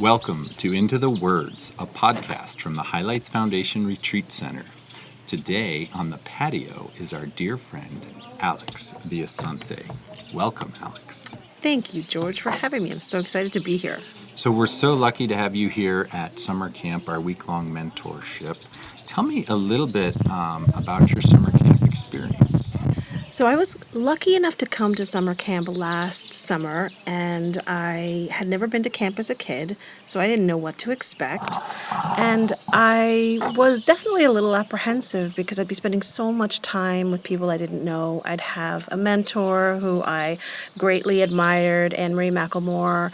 Welcome to Into the Words, a podcast from the Highlights Foundation Retreat Center. Today on the patio is our dear friend, Alex Villansante. Welcome, Alex. Thank you, George, for having me. I'm so excited to be here. So we're so lucky to have you here at summer camp, our week-long mentorship. Tell me a little bit about your summer camp experience. So I was lucky enough to come to summer camp last summer, and I had never been to camp as a kid, so I didn't know what to expect. And I was definitely a little apprehensive because I'd be spending so much time with people I didn't know. I'd have a mentor who I greatly admired, Anne-Marie McElmore,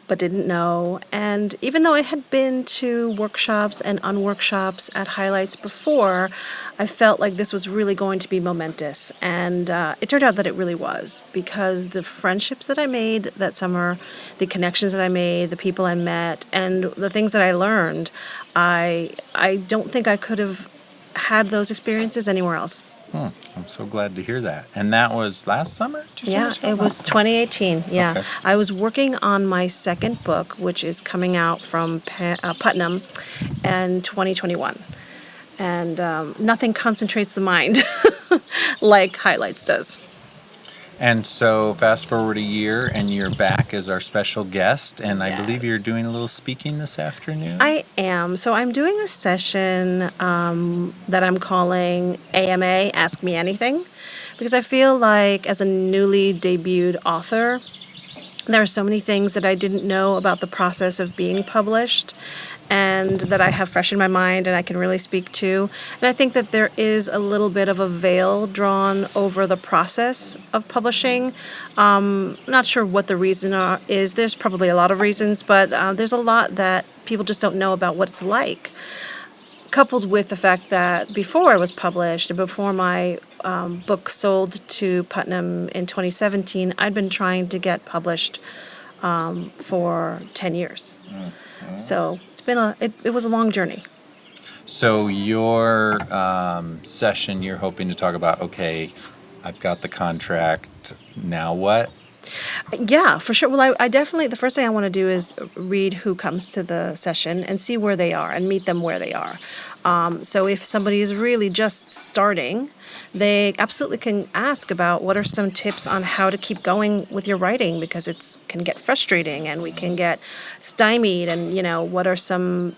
but didn't know. And even though I had been to workshops and unworkshops at Highlights before, I felt like this was really going to be momentous. And it turned out that it really was, because the friendships that I made that summer, the connections that I made, the people I met, and the things that I learned, I don't think I could have had those experiences anywhere else. I'm so glad to hear that. And that was last summer? Yeah, it was 2018. Yeah. Okay. I was working on my second book, which is coming out from Putnam in 2021. And nothing concentrates the mind like Highlights does. And so fast forward a year and you're back as our special guest, and I believe you're doing a little speaking this afternoon? I am. So I'm doing a session that I'm calling AMA, Ask Me Anything, because I feel like as a newly debuted author, there are so many things that I didn't know about the process of being published and that I have fresh in my mind and I can really speak to. And I think that there is a little bit of a veil drawn over the process of publishing. Not sure what the reason is. There's probably a lot of reasons, but there's a lot that people just don't know about what it's like. Coupled with the fact that before it was published and before my book sold to Putnam in 2017, I'd been trying to get published for 10 years. So it's been it was a long journey. So your session, you're hoping to talk about, okay, I've got the contract, now what? Yeah, for sure. Well, I definitely, the first thing I want to do is read who comes to the session and see where they are and meet them where they are. So if somebody is really just starting, they absolutely can ask about what are some tips on how to keep going with your writing, because it can get frustrating and we can get stymied, and, what are some...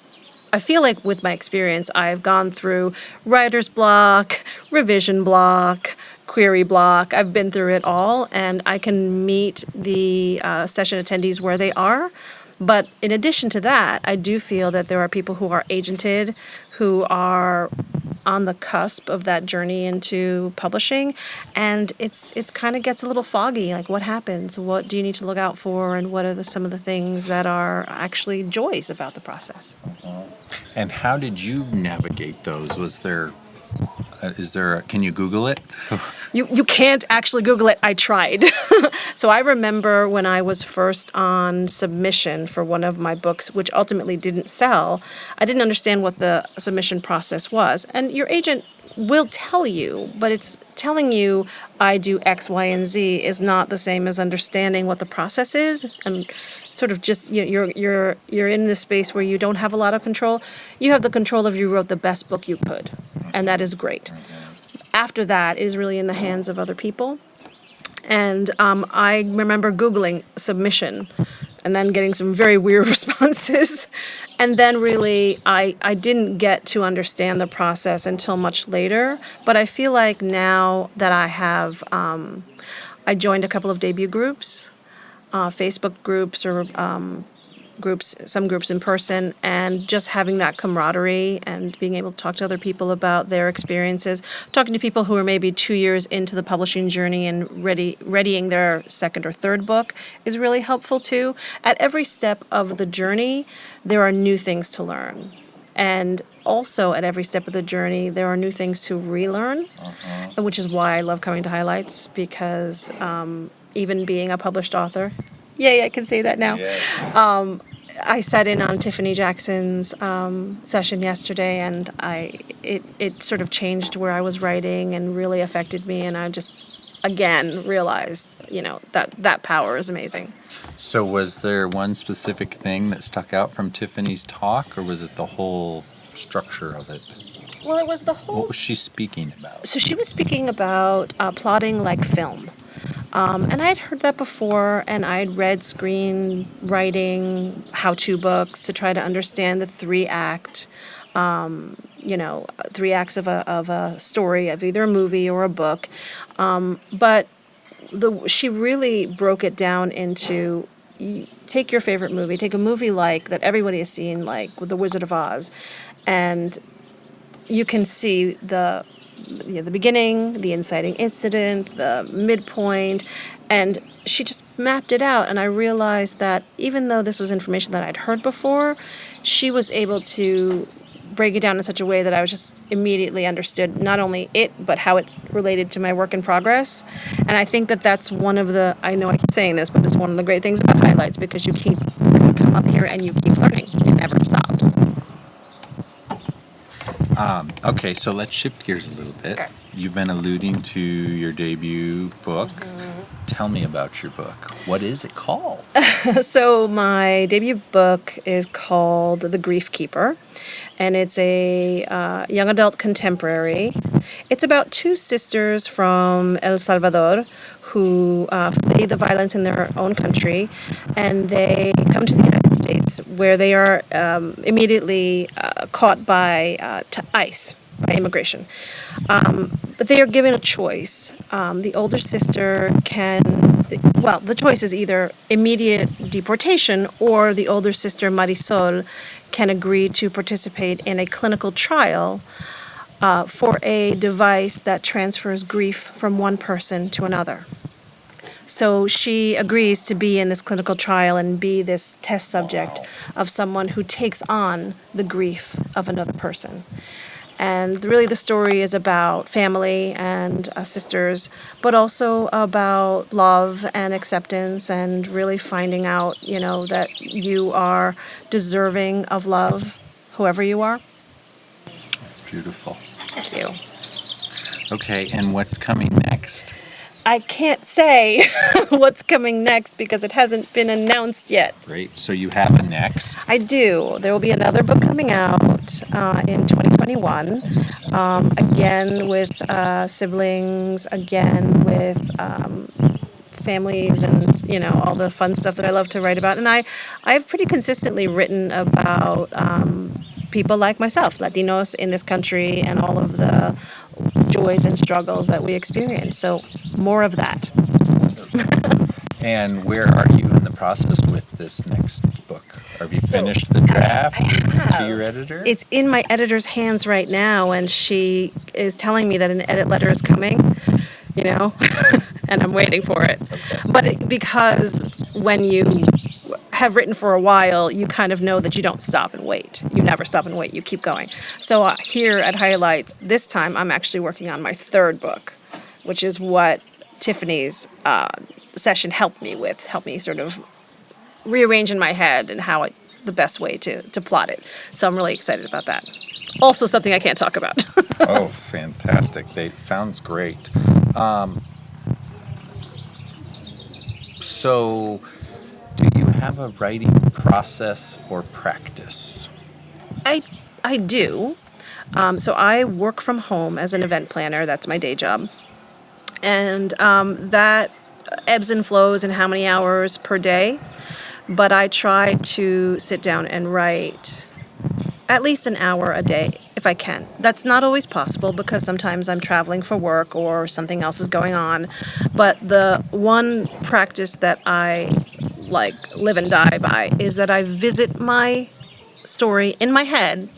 I feel like with my experience, I've gone through writer's block, revision block, query block. I've been through it all, and I can meet the session attendees where they are. But in addition to that, I do feel that there are people who are agented, who are on the cusp of that journey into publishing, and it's kind of gets a little foggy. Like, what happens? What do you need to look out for? And what are some of the things that are actually joys about the process? And how did you navigate those? Can you Google it? You can't actually Google it. I tried. So I remember when I was first on submission for one of my books, which ultimately didn't sell, I didn't understand what the submission process was. And your agent will tell you, but it's telling you I do X, Y, and Z is not the same as understanding what the process is, and sort of just you're in this space where you don't have a lot of control. You have the control of you wrote the best book you could, and that is great. After that, it is really in the hands of other people. And I remember Googling submission and then getting some very weird responses. And then really, I didn't get to understand the process until much later. But I feel like now that I have, I joined a couple of debut groups, Facebook groups or groups, some groups in person, and just having that camaraderie and being able to talk to other people about their experiences, talking to people who are maybe 2 years into the publishing journey and readying their second or third book is really helpful too. At every step of the journey, there are new things to learn. And also at every step of the journey, there are new things to relearn, which is why I love coming to Highlights, because even being a published author, yay, I can say that now. Yes. I sat in on Tiffany Jackson's session yesterday, and it sort of changed where I was writing and really affected me, and again realized, that power is amazing. So was there one specific thing that stuck out from Tiffany's talk, or was it the whole structure of it? Well, it was the whole. What was she speaking about? So she was speaking about plotting like film. And I'd heard that before, and I'd read screenwriting how-to books to try to understand the three acts of a story, of either a movie or a book. But she really broke it down into, take your favorite movie, take a movie like that everybody has seen, like with The Wizard of Oz, and you can see the beginning, the inciting incident, the midpoint, and she just mapped it out. And I realized that even though this was information that I'd heard before, she was able to break it down in such a way that I was just immediately understood not only it, but how it related to my work in progress. And I think that that's one of the, I know I keep saying this, but it's one of the great things about Highlights, because you come up here and you keep learning. It never stops. Okay, so let's shift gears a little bit. Okay. You've been alluding to your debut book. Tell me about your book. What is it called? So my debut book is called The Grief Keeper, and it's a young adult contemporary. It's about two sisters from El Salvador who flee the violence in their own country, and they come to the United States, where they are immediately caught by ICE, by immigration. But they are given a choice. The older sister the choice is either immediate deportation, or the older sister, Marisol, can agree to participate in a clinical trial for a device that transfers grief from one person to another. So she agrees to be in this clinical trial and be this test subject of someone who takes on the grief of another person. And really the story is about family and sisters, but also about love and acceptance, and really finding out, that you are deserving of love, whoever you are. That's beautiful. Thank you. Okay, and what's coming next? I can't say what's coming next because it hasn't been announced yet. Great. So you have a next. I do. There will be another book coming out in 2021. Again with siblings, again with families, and all the fun stuff that I love to write about. And I've pretty consistently written about people like myself, Latinos in this country, and all of the joys and struggles that we experience. So more of that. And where are you in the process with this next book? Have you finished the draft to your editor? It's in my editor's hands right now, and she is telling me that an edit letter is coming, and I'm waiting for it. Okay. But because when you have written for a while, you kind of know that you don't stop and wait. You never stop and wait. You keep going. So here at Highlights, this time I'm actually working on my third book, which is what Tiffany's session helped me sort of rearrange in my head and the best way to plot it. So I'm really excited about that. Also something I can't talk about. Oh, fantastic. Sounds great. So do you have a writing process or practice? I do. So I work from home as an event planner. That's my day job. And that ebbs and flows in how many hours per day. But I try to sit down and write at least an hour a day if I can. That's not always possible because sometimes I'm traveling for work or something else is going on. But the one practice that I live and die by is that I visit my story in my head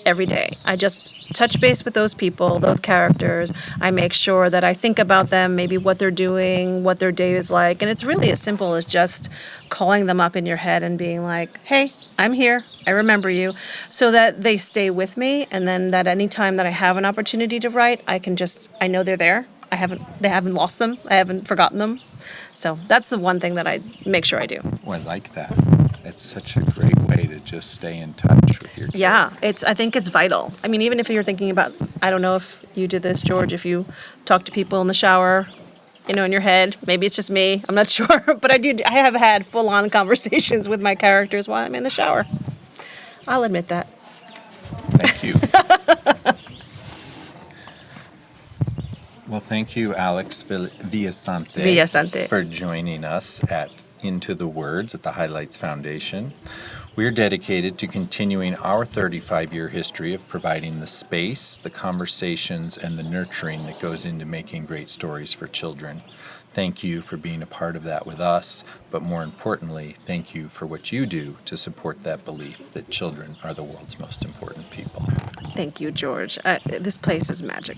every day. I just touch base with those people, those characters. I make sure that I think about them, maybe what they're doing, what their day is like. And it's really as simple as just calling them up in your head and being like, hey, I'm here. I remember you. So that they stay with me. And then that any time that I have an opportunity to write, I know they're there. They haven't lost them. I haven't forgotten them. So that's the one thing that I make sure I do. Oh, I like that. It's such a great way to just stay in touch with your kids. Yeah, I think it's vital. I mean, even if you're thinking about, I don't know if you did this, George, if you talk to people in the shower in your head. Maybe it's just me. I'm not sure. But I have had full-on conversations with my characters while I'm in the shower. I'll admit that. Thank you. Well, thank you, Alex Villasante. for joining us at Into the Words at the Highlights Foundation. We're dedicated to continuing our 35-year history of providing the space, the conversations, and the nurturing that goes into making great stories for children. Thank you for being a part of that with us, but more importantly, thank you for what you do to support that belief that children are the world's most important people. Thank you, George. This place is magic.